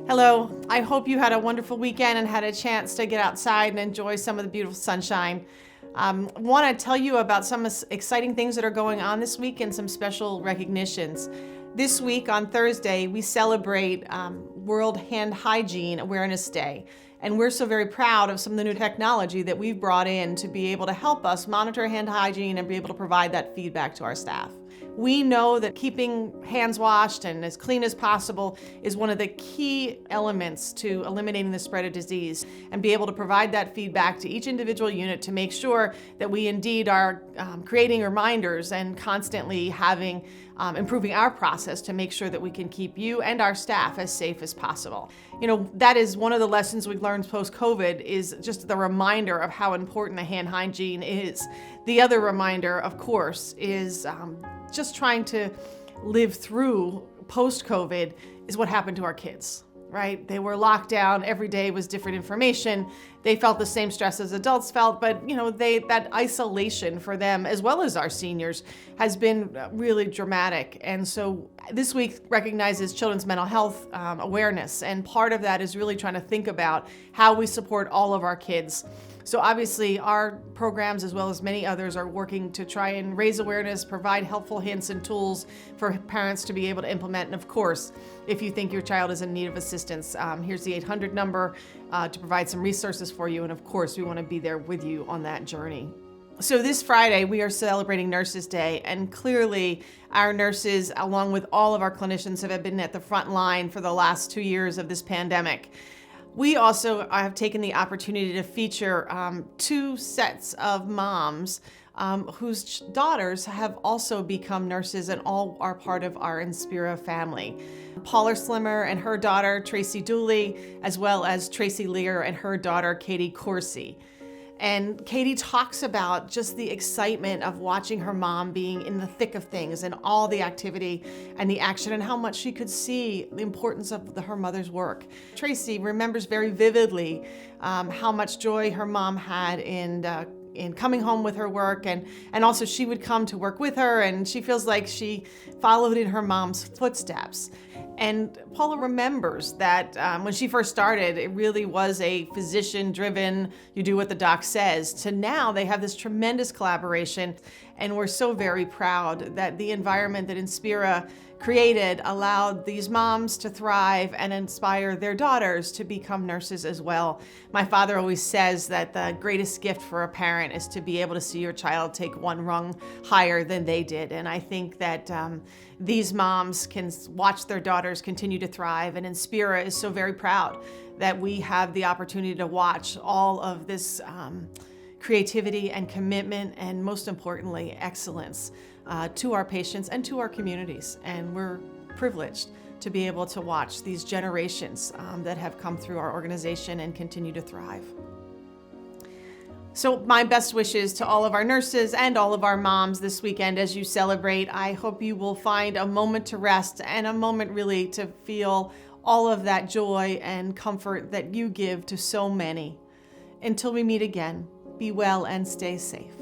Hello, I hope you had a wonderful weekend and had a chance to get outside and enjoy some of the beautiful sunshine. I want to tell you about some exciting things that are going on this week and some special recognitions. This week on Thursday, we celebrate World Hand Hygiene Awareness Day. And we're so very proud of some of the new technology that we've brought in to be able to help us monitor hand hygiene and be able to provide that feedback to our staff. We know that keeping hands washed and as clean as possible is one of the key elements to eliminating the spread of disease, and be able to provide that feedback to each individual unit to make sure that we indeed are creating reminders and constantly improving our process to make sure that we can keep you and our staff as safe as possible. You know, that is one of the lessons we've learned post-COVID, is just the reminder of how important the hand hygiene is. The other reminder, of course, is just trying to live through post-COVID is what happened to our kids, right? They were locked down. Every day was different information. They felt the same stress as adults felt, but that isolation for them, as well as our seniors, has been really dramatic. And so this week recognizes Children's Mental Health Awareness, and part of that is really trying to think about how we support all of our kids. So obviously our programs, as well as many others, are working to try and raise awareness, provide helpful hints and tools for parents to be able to implement. And of course, if you think your child is in need of assistance, here's the 800 number to provide some resources for you. And of course, we want to be there with you on that journey. So this Friday, we are celebrating Nurses Day, and clearly our nurses, along with all of our clinicians, have been at the front line for the last 2 years of this pandemic. We also have taken the opportunity to feature two sets of moms whose daughters have also become nurses and all are part of our Inspira family. Paula Slimmer and her daughter, Tracy Dooley, as well as Tracy Lear and her daughter, Katie Coursey. And Katie talks about just the excitement of watching her mom being in the thick of things and all the activity and the action, and how much she could see the importance of her mother's work. Tracy remembers very vividly how much joy her mom had in coming home with her work, and also she would come to work with her, and she feels like she followed in her mom's footsteps. And Paula remembers that when she first started, it really was a physician-driven, you do what the doc says, to now they have this tremendous collaboration. And we're so very proud that the environment that Inspira created allowed these moms to thrive and inspire their daughters to become nurses as well. My father always says that the greatest gift for a parent is to be able to see your child take one rung higher than they did. And I think that these moms can watch their daughters continue to thrive, and Inspira is so very proud that we have the opportunity to watch all of this creativity and commitment, and most importantly, excellence to our patients and to our communities. And we're privileged to be able to watch these generations that have come through our organization and continue to thrive. So my best wishes to all of our nurses and all of our moms this weekend as you celebrate. I hope you will find a moment to rest and a moment really to feel all of that joy and comfort that you give to so many. Until we meet again, be well and stay safe.